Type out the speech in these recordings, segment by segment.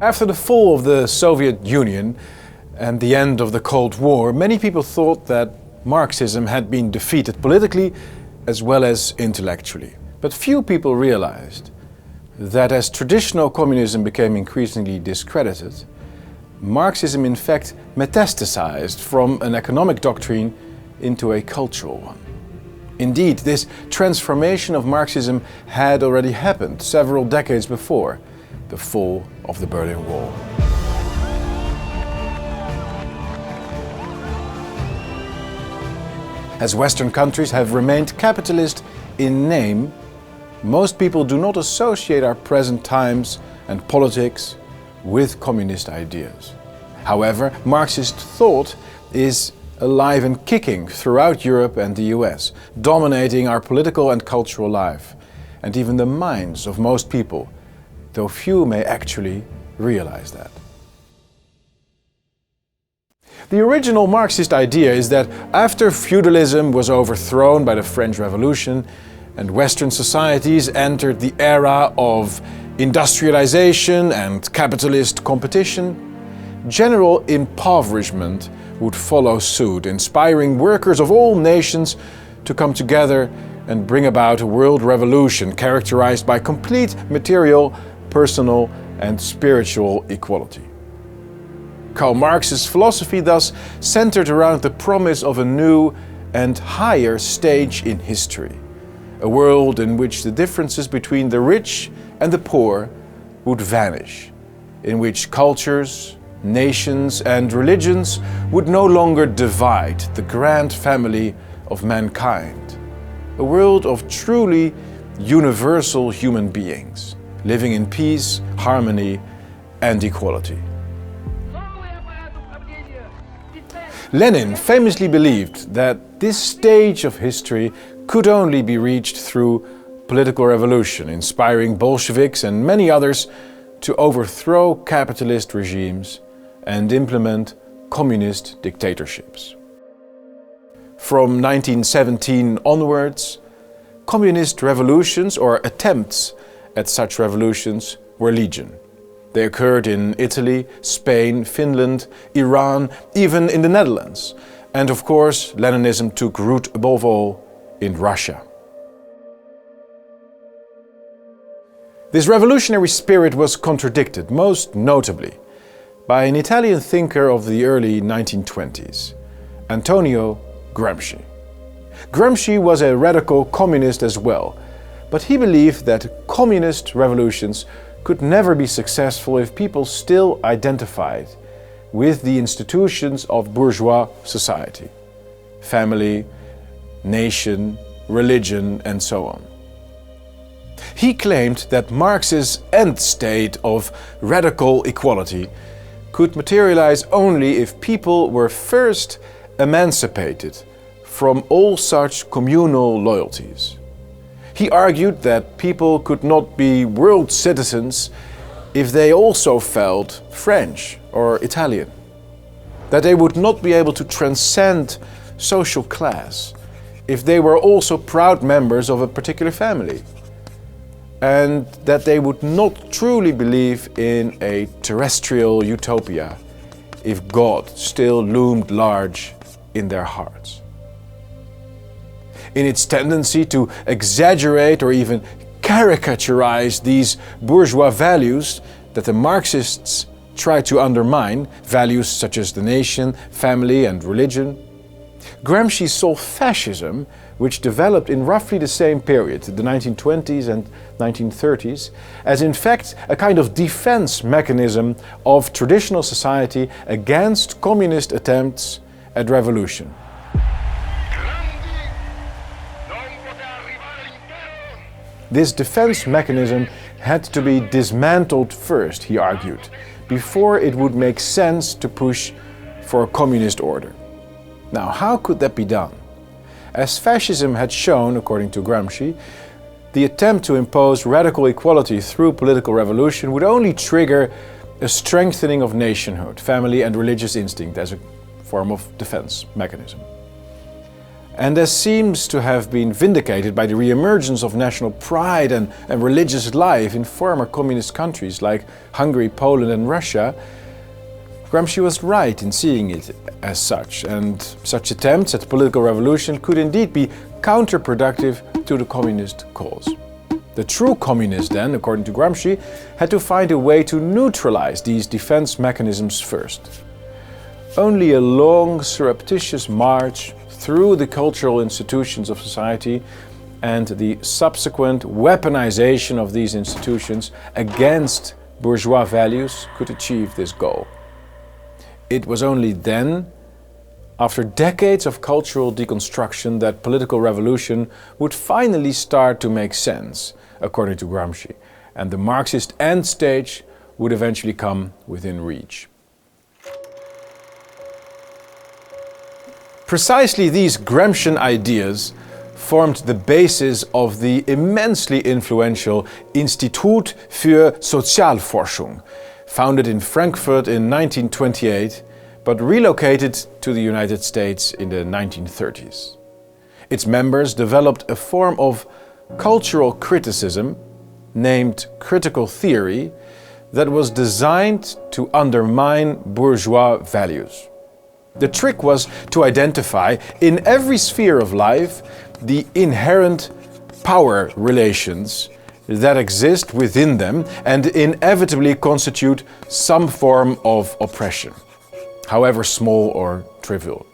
After the fall of the Soviet Union and the end of the Cold War, many people thought that Marxism had been defeated politically as well as intellectually. But few people realized that as traditional communism became increasingly discredited, Marxism in fact metastasized from an economic doctrine into a cultural one. Indeed, this transformation of Marxism had already happened several decades before the fall of the Berlin Wall. As Western countries have remained capitalist in name, most people do not associate our present times and politics with communist ideas. However, Marxist thought is alive and kicking throughout Europe and the US, dominating our political and cultural life, and even the minds of most people, though few may actually realize that. The original Marxist idea is that after feudalism was overthrown by the French Revolution and Western societies entered the era of industrialization and capitalist competition, general impoverishment would follow suit, inspiring workers of all nations to come together and bring about a world revolution characterized by complete material, personal and spiritual equality. Karl Marx's philosophy thus centered around the promise of a new and higher stage in history, a world in which the differences between the rich and the poor would vanish, in which cultures, nations and religions would no longer divide the grand family of mankind, a world of truly universal human beings, living in peace, harmony and equality. Lenin famously believed that this stage of history could only be reached through political revolution, inspiring Bolsheviks and many others to overthrow capitalist regimes and implement communist dictatorships. From 1917 onwards, communist revolutions or attempts at such revolutions were legion. They occurred in Italy, Spain, Finland, Iran, even in the Netherlands. And of course, Leninism took root above all in Russia. This revolutionary spirit was contradicted, most notably, by an Italian thinker of the early 1920s, Antonio Gramsci. Gramsci was a radical communist as well, but he believed that communist revolutions could never be successful if people still identified with the institutions of bourgeois society, family, nation, religion, and so on. He claimed that Marx's end state of radical equality could materialize only if people were first emancipated from all such communal loyalties. He argued that people could not be world citizens if they also felt French or Italian, that they would not be able to transcend social class if they were also proud members of a particular family, and that they would not truly believe in a terrestrial utopia if God still loomed large in their hearts. In its tendency to exaggerate or even caricaturize these bourgeois values that the Marxists try to undermine, values such as the nation, family and religion, Gramsci saw fascism, which developed in roughly the same period, the 1920s and 1930s, as in fact a kind of defense mechanism of traditional society against communist attempts at revolution. This defense mechanism had to be dismantled first, he argued, before it would make sense to push for a communist order. Now, how could that be done? As fascism had shown, according to Gramsci, the attempt to impose radical equality through political revolution would only trigger a strengthening of nationhood, family and religious instinct as a form of defense mechanism. and as seems to have been vindicated by the re-emergence of national pride and religious life in former communist countries like Hungary, Poland and Russia, Gramsci was right in seeing it as such, and such attempts at political revolution could indeed be counterproductive to the communist cause. The true communists then, according to Gramsci, had to find a way to neutralize these defense mechanisms first. Only a long, surreptitious march through the cultural institutions of society and the subsequent weaponization of these institutions against bourgeois values could achieve this goal. It was only then, after decades of cultural deconstruction, that political revolution would finally start to make sense, according to Gramsci, and the Marxist end stage would eventually come within reach. Precisely these Gramscian ideas formed the basis of the immensely influential Institut für Sozialforschung, founded in Frankfurt in 1928, but relocated to the United States in the 1930s. Its members developed a form of cultural criticism, named critical theory, that was designed to undermine bourgeois values. The trick was to identify in every sphere of life the inherent power relations that exist within them and inevitably constitute some form of oppression, however small or trivial.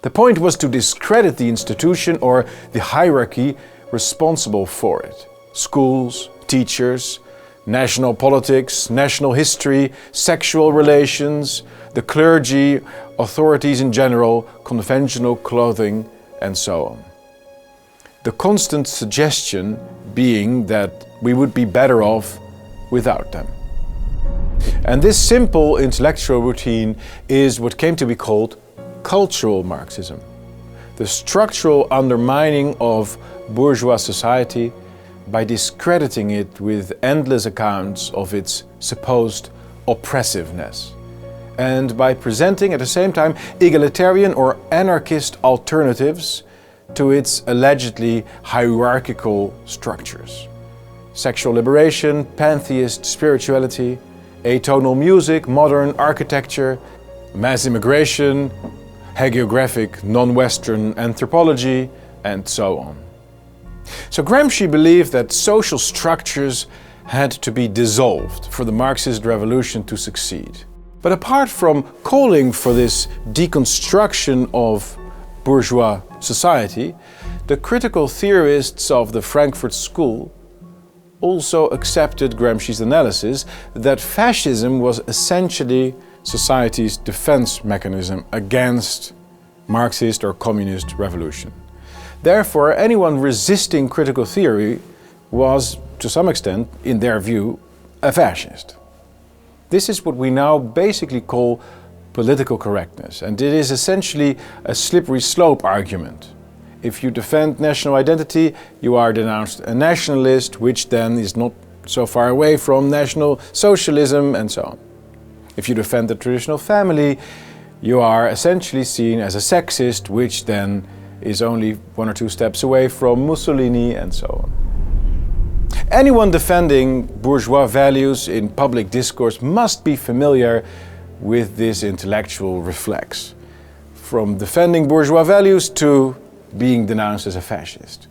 The point was to discredit the institution or the hierarchy responsible for it. Schools, teachers, national politics, national history, sexual relations, the clergy, authorities in general, conventional clothing, and so on. The constant suggestion being that we would be better off without them. And this simple intellectual routine is what came to be called cultural Marxism, the structural undermining of bourgeois society by discrediting it with endless accounts of its supposed oppressiveness, and by presenting at the same time egalitarian or anarchist alternatives to its allegedly hierarchical structures. Sexual liberation, pantheist spirituality, atonal music, modern architecture, mass immigration, hagiographic non-Western anthropology, and so on. So Gramsci believed that social structures had to be dissolved for the Marxist revolution to succeed. But apart from calling for this deconstruction of bourgeois society, the critical theorists of the Frankfurt School also accepted Gramsci's analysis that fascism was essentially society's defense mechanism against Marxist or communist revolution. Therefore, anyone resisting critical theory was, to some extent, in their view, a fascist. This is what we now basically call political correctness, and it is essentially a slippery slope argument. If you defend national identity, you are denounced a nationalist, which then is not so far away from National Socialism and so on. If you defend the traditional family, you are essentially seen as a sexist, which then is only 1 or 2 steps away from Mussolini and so on. Anyone defending bourgeois values in public discourse must be familiar with this intellectual reflex, from defending bourgeois values to being denounced as a fascist.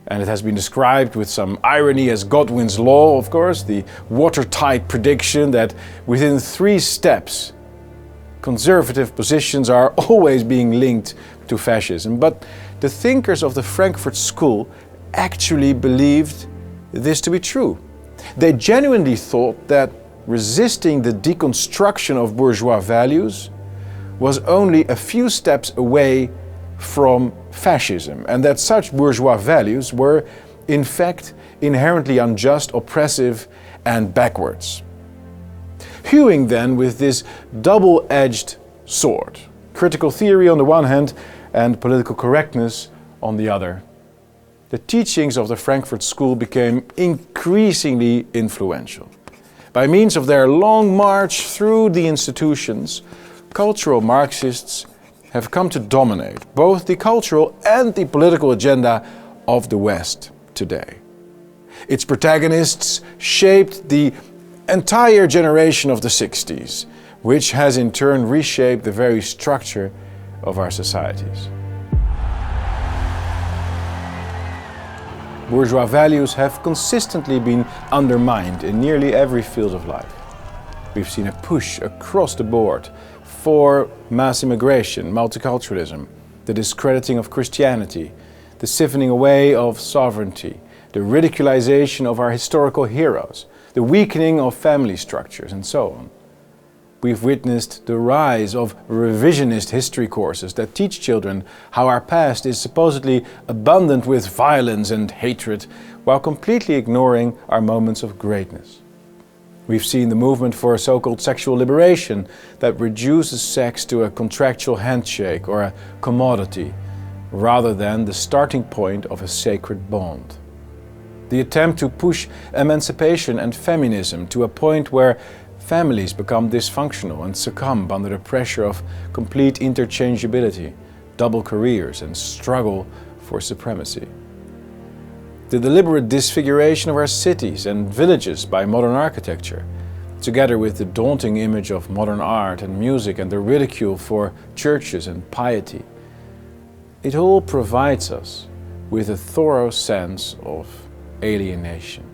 And it has been described with some irony as Godwin's law, of course, the watertight prediction that within 3 steps conservative positions are always being linked to fascism. But the thinkers of the Frankfurt School actually believed this to be true. They genuinely thought that resisting the deconstruction of bourgeois values was only a few steps away from fascism, and that such bourgeois values were, in fact, inherently unjust, oppressive, and backwards. Hewing then with this double-edged sword, critical theory on the one hand and political correctness on the other, the teachings of the Frankfurt School became increasingly influential. By means of their long march through the institutions, cultural Marxists have come to dominate both the cultural and the political agenda of the West today. Its protagonists shaped the entire generation of the 60s, which has in turn reshaped the very structure of our societies. Bourgeois values have consistently been undermined in nearly every field of life. We've seen a push across the board for mass immigration, multiculturalism, the discrediting of Christianity, the siphoning away of sovereignty, the ridiculization of our historical heroes, the weakening of family structures, and so on. We've witnessed the rise of revisionist history courses that teach children how our past is supposedly abundant with violence and hatred, while completely ignoring our moments of greatness. We've seen the movement for so-called sexual liberation that reduces sex to a contractual handshake or a commodity, rather than the starting point of a sacred bond. The attempt to push emancipation and feminism to a point where families become dysfunctional and succumb under the pressure of complete interchangeability, double careers, and struggle for supremacy. The deliberate disfiguration of our cities and villages by modern architecture, together with the daunting image of modern art and music and the ridicule for churches and piety, it all provides us with a thorough sense of alienation.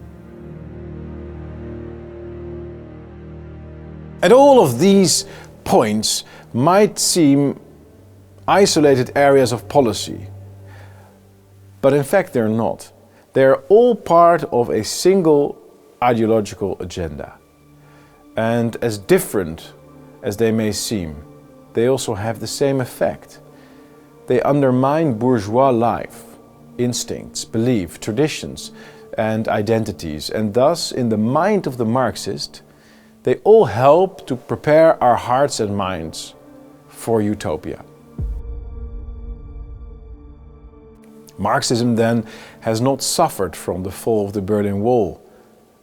And all of these points might seem isolated areas of policy, but in fact they're not. They're all part of a single ideological agenda. And as different as they may seem, they also have the same effect. They undermine bourgeois life, instincts, belief, traditions, and identities, and thus, in the mind of the Marxist, they all help to prepare our hearts and minds for utopia. Marxism then has not suffered from the fall of the Berlin Wall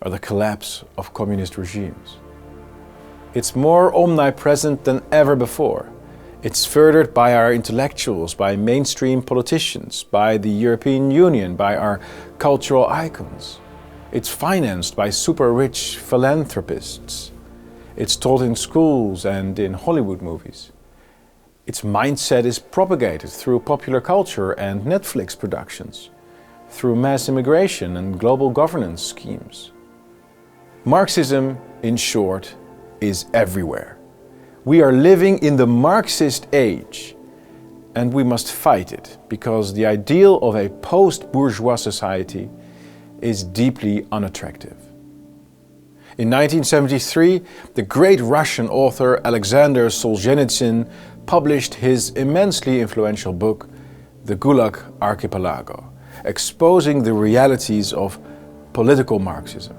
or the collapse of communist regimes. It's more omnipresent than ever before. It's furthered by our intellectuals, by mainstream politicians, by the European Union, by our cultural icons. It's financed by super-rich philanthropists. It's taught in schools and in Hollywood movies. Its mindset is propagated through popular culture and Netflix productions, through mass immigration and global governance schemes. Marxism, in short, is everywhere. We are living in the Marxist age, and we must fight it, because the ideal of a post-bourgeois society is deeply unattractive. In 1973, the great Russian author Alexander Solzhenitsyn published his immensely influential book, The Gulag Archipelago, exposing the realities of political Marxism.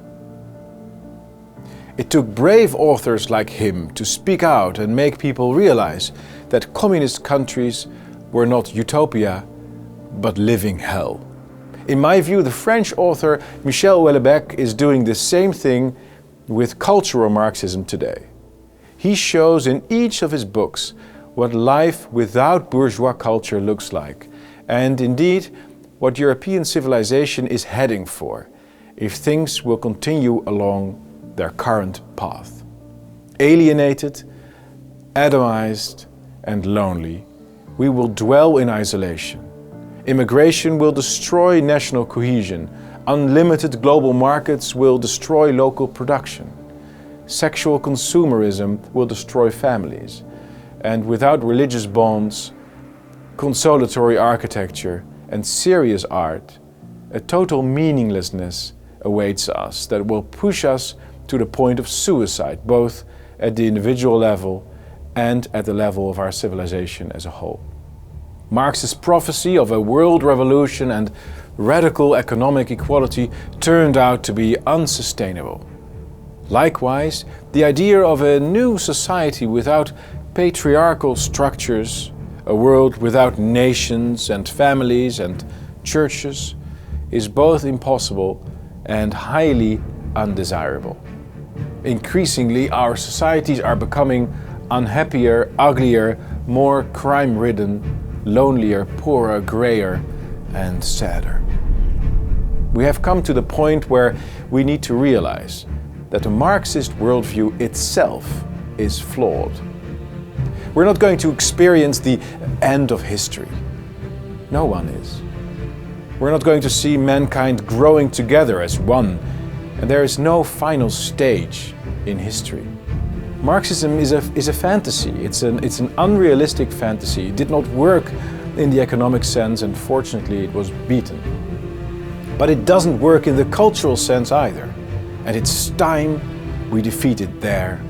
It took brave authors like him to speak out and make people realize that communist countries were not utopia, but living hell. In my view, the French author Michel Houellebecq is doing the same thing with cultural Marxism today. He shows in each of his books what life without bourgeois culture looks like, and indeed what European civilization is heading for if things will continue along their current path. Alienated, atomized, and lonely, we will dwell in isolation. Immigration will destroy national cohesion. Unlimited global markets will destroy local production. Sexual consumerism will destroy families. And without religious bonds, consolatory architecture, and serious art, a total meaninglessness awaits us that will push us to the point of suicide, both at the individual level and at the level of our civilization as a whole. Marx's prophecy of a world revolution and radical economic equality turned out to be unsustainable. Likewise, the idea of a new society without patriarchal structures, a world without nations and families and churches, is both impossible and highly undesirable. Increasingly, our societies are becoming unhappier, uglier, more crime-ridden, lonelier, poorer, grayer, and sadder. We have come to the point where we need to realize that the Marxist worldview itself is flawed. We're not going to experience the end of history. No one is. We're not going to see mankind growing together as one, and there is no final stage in history. Marxism is a fantasy. It's an unrealistic fantasy. It did not work in the economic sense, and fortunately it was beaten. But it doesn't work in the cultural sense either, and it's time we defeat it there